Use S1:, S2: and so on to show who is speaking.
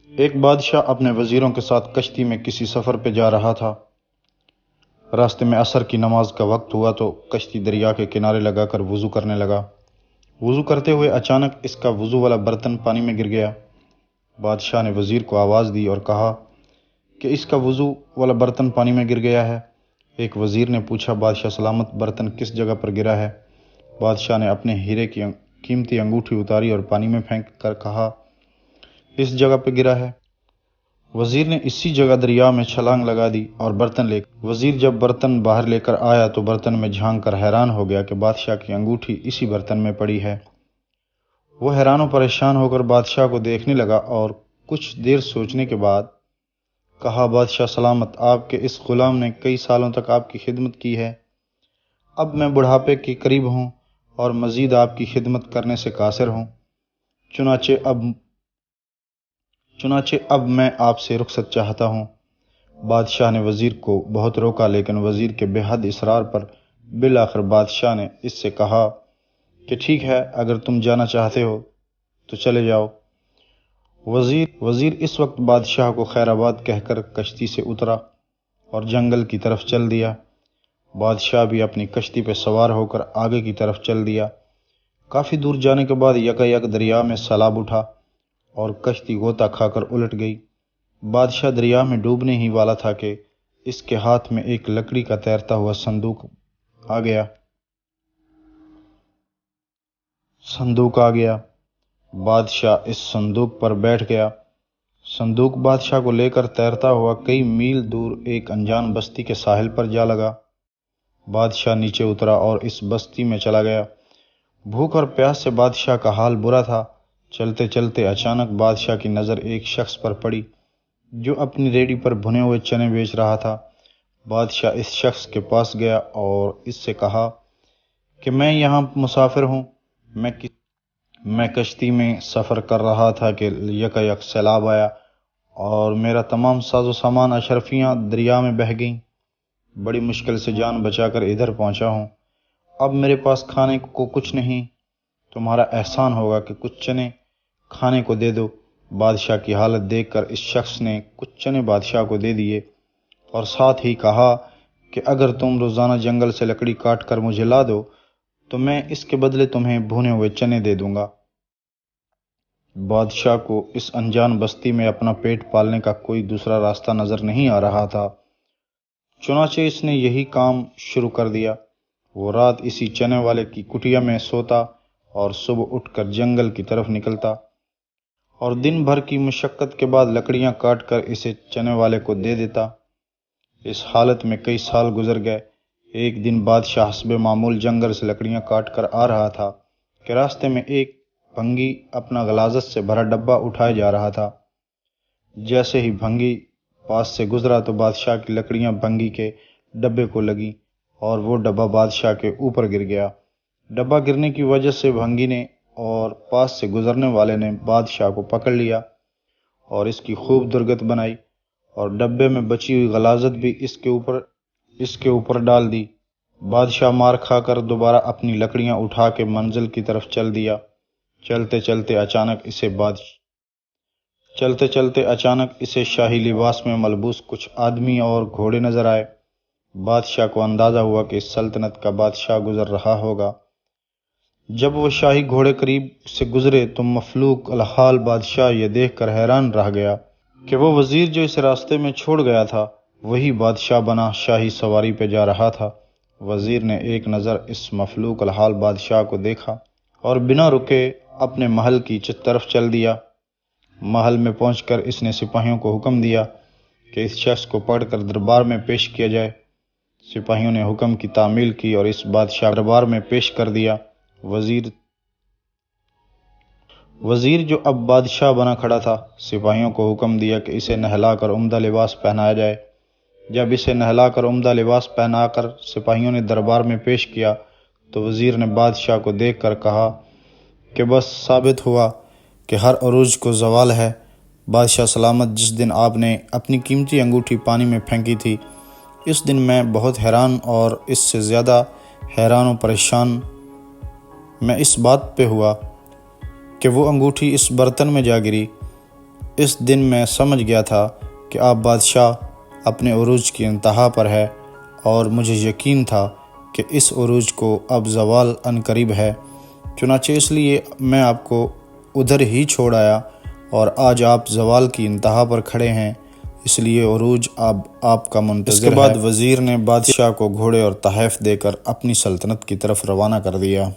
S1: ایک بادشاہ اپنے وزیروں کے ساتھ کشتی میں کسی سفر پہ جا رہا تھا۔ راستے میں عصر کی نماز کا وقت ہوا تو کشتی دریا کے کنارے لگا کر وضو کرنے لگا۔ وضو کرتے ہوئے اچانک اس کا وضو والا برتن پانی میں گر گیا۔ بادشاہ نے وزیر کو آواز دی اور کہا کہ اس کا وضو والا برتن پانی میں گر گیا ہے۔ ایک وزیر نے پوچھا، بادشاہ سلامت، برتن کس جگہ پر گرا ہے؟ بادشاہ نے اپنے ہیرے کی قیمتی انگوٹھی اتاری اور پانی میں پھینک کر کہا، اس جگہ پہ گرا ہے۔ وزیر نے اسی جگہ دریا میں چھلانگ لگا دی اور برتن وزیر جب برتن باہر لے کر آیا تو برتن میں جھانک کر حیران ہو گیا کہ بادشاہ کی انگوٹھی اسی برتن میں پڑی ہے۔ وہ حیران و پریشان ہو کر بادشاہ کو دیکھنے لگا اور کچھ دیر سوچنے کے بعد کہا، بادشاہ سلامت، آپ کے اس غلام نے کئی سالوں تک آپ کی خدمت کی ہے۔ اب میں بڑھاپے کے قریب ہوں اور مزید آپ کی خدمت کرنے سے قاصر ہوں۔ چنانچہ اب میں آپ سے رخصت چاہتا ہوں۔ بادشاہ نے وزیر کو بہت روکا، لیکن وزیر کے بے حد اصرار پر بالآخر بادشاہ نے اس سے کہا کہ ٹھیک ہے، اگر تم جانا چاہتے ہو تو چلے جاؤ۔ وزیر اس وقت بادشاہ کو خیر آباد کہہ کر کشتی سے اترا اور جنگل کی طرف چل دیا۔ بادشاہ بھی اپنی کشتی پہ سوار ہو کر آگے کی طرف چل دیا۔ کافی دور جانے کے بعد یکایک دریا میں سیلاب اٹھا اور کشتی غوطہ کھا کر الٹ گئی۔ بادشاہ دریا میں ڈوبنے ہی والا تھا کہ اس کے ہاتھ میں ایک لکڑی کا تیرتا ہوا صندوق آ گیا۔ بادشاہ اس صندوق پر بیٹھ گیا۔ صندوق بادشاہ کو لے کر تیرتا ہوا کئی میل دور ایک انجان بستی کے ساحل پر جا لگا۔ بادشاہ نیچے اترا اور اس بستی میں چلا گیا۔ بھوک اور پیاس سے بادشاہ کا حال برا تھا۔ چلتے چلتے اچانک بادشاہ کی نظر ایک شخص پر پڑی جو اپنی ریڑھی پر بھنے ہوئے چنے بیچ رہا تھا۔ بادشاہ اس شخص کے پاس گیا اور اس سے کہا کہ میں یہاں مسافر ہوں۔ میں کشتی میں سفر کر رہا تھا کہ یکایک سیلاب آیا اور میرا تمام ساز و سامان اشرفیاں دریا میں بہہ گئیں۔ بڑی مشکل سے جان بچا کر ادھر پہنچا ہوں۔ اب میرے پاس کھانے کو کچھ نہیں۔ تمہارا احسان ہوگا کہ کچھ چنے کھانے کو دے دو۔ بادشاہ کی حالت دیکھ کر اس شخص نے کچھ چنے بادشاہ کو دے دیے اور ساتھ ہی کہا کہ اگر تم روزانہ جنگل سے لکڑی کاٹ کر مجھے لا دو تو میں اس کے بدلے تمہیں بھنے ہوئے چنے دے دوں گا۔ بادشاہ کو اس انجان بستی میں اپنا پیٹ پالنے کا کوئی دوسرا راستہ نظر نہیں آ رہا تھا، چنانچہ اس نے یہی کام شروع کر دیا۔ وہ رات اسی چنے والے کی کٹیا میں سوتا اور صبح اٹھ کر جنگل کی طرف نکلتا اور دن بھر کی مشقت کے بعد لکڑیاں کاٹ کر اسے چنے والے کو دے دیتا۔ اس حالت میں کئی سال گزر گئے۔ ایک دن بادشاہ حسب معمول جنگل سے لکڑیاں کاٹ کر آ رہا تھا کہ راستے میں ایک بھنگی اپنا غلاظت سے بھرا ڈبہ اٹھائے جا رہا تھا۔ جیسے ہی بھنگی پاس سے گزرا تو بادشاہ کی لکڑیاں بھنگی کے ڈبے کو لگیں اور وہ ڈبہ بادشاہ کے اوپر گر گیا۔ ڈبہ گرنے کی وجہ سے بھنگی نے اور پاس سے گزرنے والے نے بادشاہ کو پکڑ لیا اور اس کی خوب درگت بنائی اور ڈبے میں بچی ہوئی غلاظت بھی اس کے اوپر ڈال دی۔ بادشاہ مار کھا کر دوبارہ اپنی لکڑیاں اٹھا کے منزل کی طرف چل دیا۔ چلتے چلتے اچانک اسے شاہی لباس میں ملبوس کچھ آدمی اور گھوڑے نظر آئے۔ بادشاہ کو اندازہ ہوا کہ اس سلطنت کا بادشاہ گزر رہا ہوگا۔ جب وہ شاہی گھوڑے قریب سے گزرے تو مفلوک الحال بادشاہ یہ دیکھ کر حیران رہ گیا کہ وہ وزیر جو اسے راستے میں چھوڑ گیا تھا وہی بادشاہ بنا شاہی سواری پہ جا رہا تھا۔ وزیر نے ایک نظر اس مفلوک الحال بادشاہ کو دیکھا اور بنا رکے اپنے محل کی طرف چل دیا۔ محل میں پہنچ کر اس نے سپاہیوں کو حکم دیا کہ اس شخص کو پکڑ کر دربار میں پیش کیا جائے۔ سپاہیوں نے حکم کی تعمیل کی اور اس بادشاہ دربار میں پیش کر دیا۔ وزیر جو اب بادشاہ بنا کھڑا تھا، سپاہیوں کو حکم دیا کہ اسے نہلا کر عمدہ لباس پہنایا جائے۔ جب اسے نہلا کر عمدہ لباس پہنا کر سپاہیوں نے دربار میں پیش کیا تو وزیر نے بادشاہ کو دیکھ کر کہا کہ بس ثابت ہوا کہ ہر عروج کو زوال ہے۔ بادشاہ سلامت، جس دن آپ نے اپنی قیمتی انگوٹھی پانی میں پھینکی تھی اس دن میں بہت حیران اور اس سے زیادہ حیران و پریشان میں اس بات پہ ہوا کہ وہ انگوٹھی اس برتن میں جا گری اس دن میں سمجھ گیا تھا کہ آپ بادشاہ اپنے عروج کی انتہا پر ہے، اور مجھے یقین تھا کہ اس عروج کو اب زوال عنقریب ہے۔ چنانچہ اس لیے میں آپ کو ادھر ہی چھوڑ آیا، اور آج آپ زوال کی انتہا پر کھڑے ہیں، اس لیے عروج اب آپ کا منتظر ہے۔ اس کے بعد وزیر نے بادشاہ کو گھوڑے اور تحائف دے کر اپنی سلطنت کی طرف روانہ کر دیا۔